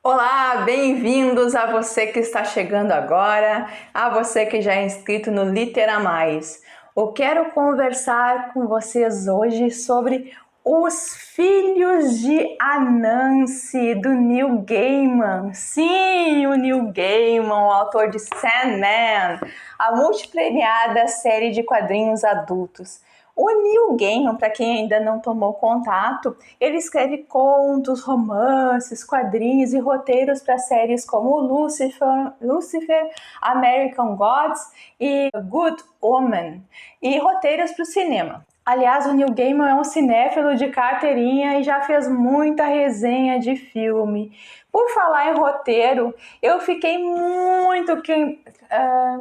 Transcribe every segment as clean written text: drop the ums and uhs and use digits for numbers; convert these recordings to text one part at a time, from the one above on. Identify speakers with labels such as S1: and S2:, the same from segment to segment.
S1: Olá, bem-vindos a você que está chegando agora, a você que já é inscrito no Litera Mais. Eu quero conversar com vocês hoje sobre Os Filhos de Anansi, do Neil Gaiman. Sim, o Neil Gaiman, o autor de Sandman, a multipremiada série de quadrinhos adultos. O Neil Gaiman, para quem ainda não tomou contato, ele escreve contos, romances, quadrinhos e roteiros para séries como Lucifer, American Gods e Good Omen, e roteiros para o cinema. Aliás, o Neil Gaiman é um cinéfilo de carteirinha e já fez muita resenha de filme. Por falar em roteiro, eu fiquei muito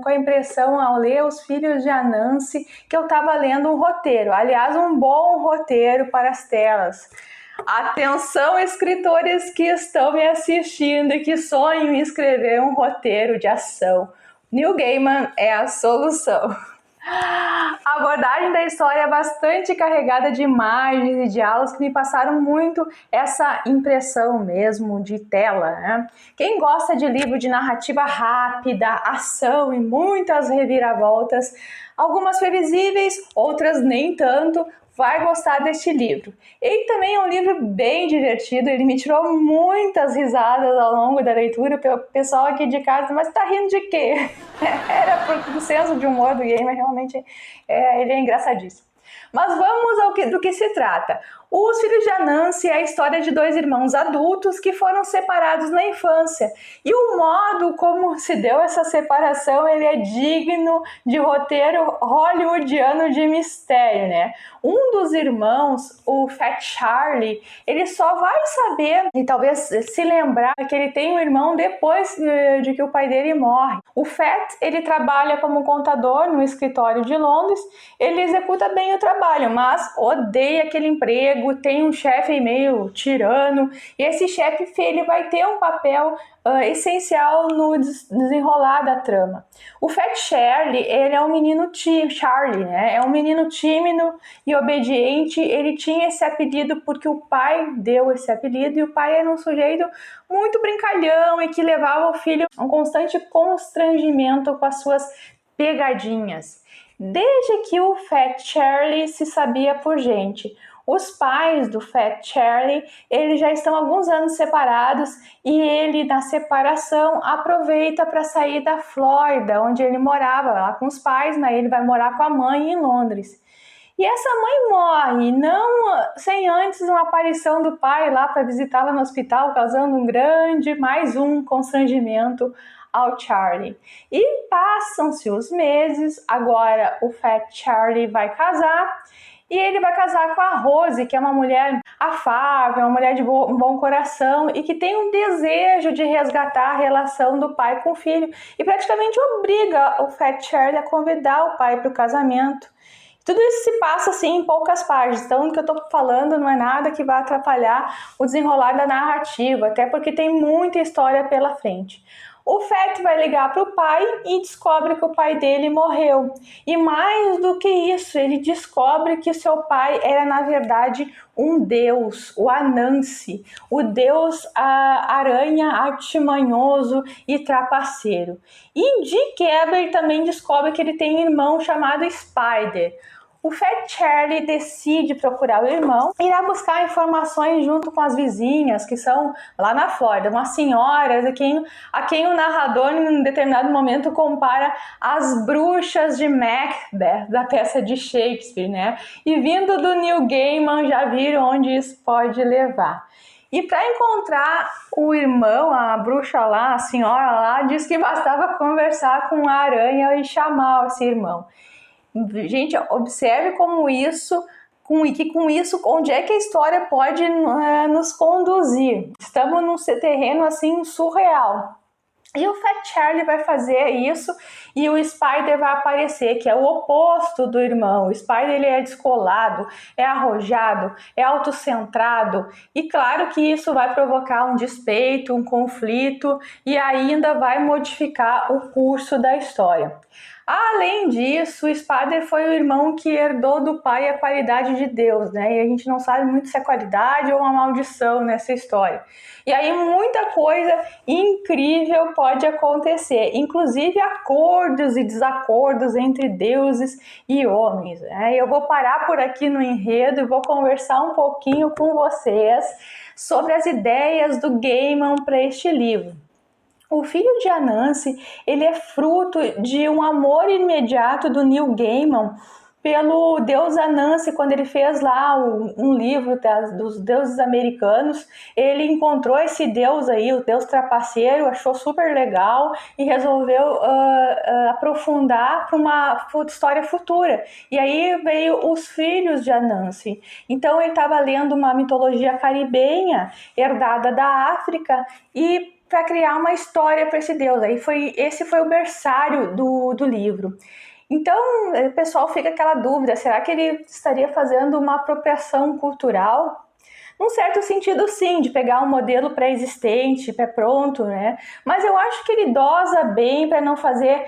S1: com a impressão ao ler Os Filhos de Anansi que eu estava lendo um roteiro. Aliás, um bom roteiro para as telas. Atenção, escritores que estão me assistindo e que sonham em escrever um roteiro de ação. Neil Gaiman é a solução. A abordagem da história é bastante carregada de imagens e diálogos que me passaram muito essa impressão mesmo de tela, né? Quem gosta de livro de narrativa rápida, ação e muitas reviravoltas, algumas previsíveis, outras nem tanto, vai gostar deste livro. Ele também é um livro bem divertido, ele me tirou muitas risadas ao longo da leitura. O pessoal aqui de casa, mas tá rindo de quê? Era porque o senso de humor do Gaiman realmente ele é engraçadíssimo. Mas vamos do que se trata. Os Filhos de Anansi é a história de dois irmãos adultos que foram separados na infância. E o modo como se deu essa separação, ele é digno de roteiro hollywoodiano de mistério, né? Um dos irmãos, o Fat Charlie, ele só vai saber e talvez se lembrar que ele tem um irmão depois de que o pai dele morre. O Fat, ele trabalha como contador no escritório de Londres, ele executa bem o trabalho, mas odeia aquele emprego, tem um chefe meio tirano, e esse chefe ele vai ter um papel essencial no desenrolar da trama. O Fat Charlie, ele é um menino Charlie, né? É um menino tímido e obediente. Ele tinha esse apelido porque o pai deu esse apelido, e o pai era um sujeito muito brincalhão e que levava o filho a um constante constrangimento com as suas pegadinhas. Desde que o Fat Charlie se sabia por gente. Os pais do Fat Charlie, eles já estão há alguns anos separados, e ele, na separação, aproveita para sair da Flórida, onde ele morava lá com os pais, mas ele vai morar com a mãe em Londres. E essa mãe morre, não sem antes uma aparição do pai lá para visitá-la no hospital, causando mais um constrangimento ao Charlie. E passam-se os meses, agora o Fat Charlie vai casar, e ele vai casar com a Rose, que é uma mulher afável, uma mulher de bom coração e que tem um desejo de resgatar a relação do pai com o filho, e praticamente obriga o Fat Charlie a convidar o pai para o casamento. Tudo isso se passa assim em poucas páginas, então o que eu estou falando não é nada que vai atrapalhar o desenrolar da narrativa, até porque tem muita história pela frente. O Fat vai ligar para o pai e descobre que o pai dele morreu. E mais do que isso, ele descobre que seu pai era, na verdade, um deus, o Anansi, o deus aranha artimanhoso e trapaceiro. E de quebra, ele também descobre que ele tem um irmão chamado Spider. O Fat Charlie decide procurar o irmão e irá buscar informações junto com as vizinhas, que são lá na Flórida, umas senhoras a quem o narrador, em um determinado momento, compara às bruxas de Macbeth, da peça de Shakespeare, né? E vindo do Neil Gaiman, já viram onde isso pode levar. E para encontrar o irmão, a bruxa lá, a senhora lá, diz que bastava conversar com a aranha e chamar esse irmão. Gente, observe como isso, onde é que a história pode nos conduzir. Estamos num terreno assim surreal. E o Fat Charlie vai fazer isso, e o Spider vai aparecer, que é o oposto do irmão. O Spider, ele é descolado, é arrojado, é autocentrado, e claro que isso vai provocar um despeito, um conflito, e ainda vai modificar o curso da história. Além disso, o Spader foi o irmão que herdou do pai a qualidade de Deus, né? E a gente não sabe muito se é qualidade ou uma maldição nessa história. E aí muita coisa incrível pode acontecer, inclusive acordos e desacordos entre deuses e homens, né? Eu vou parar por aqui no enredo e vou conversar um pouquinho com vocês sobre as ideias do Gaiman para este livro. O filho de Anansi, ele é fruto de um amor imediato do Neil Gaiman pelo deus Anansi. Quando ele fez lá um livro dos deuses americanos, ele encontrou esse deus aí, o deus trapaceiro, achou super legal e resolveu aprofundar para uma história futura. E aí veio os filhos de Anansi. Então ele estava lendo uma mitologia caribenha herdada da África e para criar uma história para esse deus. Esse foi o berçário do livro. Então, o pessoal fica aquela dúvida, será que ele estaria fazendo uma apropriação cultural? Num certo sentido, sim, de pegar um modelo pré-existente, pré-pronto, né? Mas eu acho que ele dosa bem para não fazer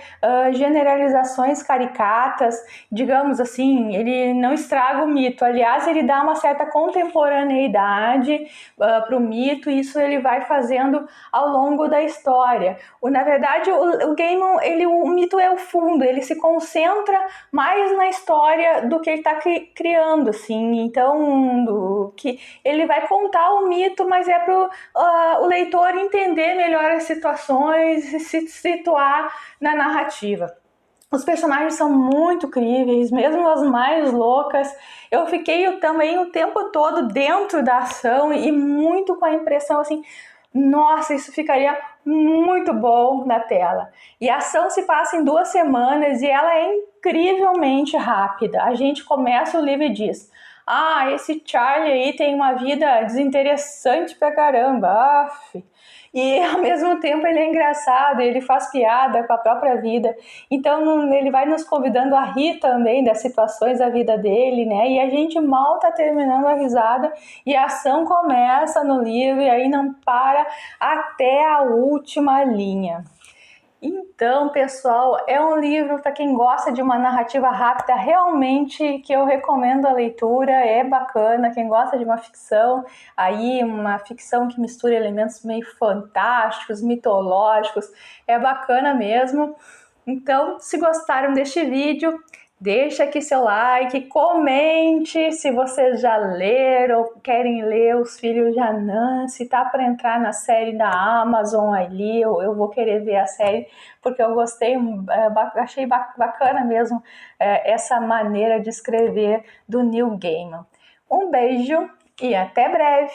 S1: generalizações caricatas, digamos assim, ele não estraga o mito. Aliás, ele dá uma certa contemporaneidade para o mito, e isso ele vai fazendo ao longo da história. Na verdade, o Gaiman, o mito é o fundo, ele se concentra mais na história do que ele está criando, assim. Então, que ele vai contar o mito, mas é para o leitor entender melhor as situações e se situar na narrativa. Os personagens são muito críveis, mesmo as mais loucas. Eu fiquei também o tempo todo dentro da ação e muito com a impressão assim, nossa, isso ficaria muito bom na tela. E a ação se passa em 2 semanas e ela é incrivelmente rápida. A gente começa o livro e diz: esse Charlie aí tem uma vida desinteressante pra caramba. Aff. E ao mesmo tempo ele é engraçado, ele faz piada com a própria vida. Então ele vai nos convidando a rir também das situações da vida dele, né? E a gente mal tá terminando a risada e a ação começa no livro e aí não para até a última linha. Então, pessoal, é um livro para quem gosta de uma narrativa rápida, realmente que eu recomendo a leitura, é bacana. Quem gosta de uma ficção, uma ficção que mistura elementos meio fantásticos, mitológicos, é bacana mesmo. Então, se gostaram deste vídeo, deixa aqui seu like, comente se vocês já leram ou querem ler Os Filhos de Anansi, tá para entrar na série da Amazon ali, eu vou querer ver a série, porque eu gostei, achei bacana mesmo essa maneira de escrever do Neil Gaiman. Um beijo e até breve!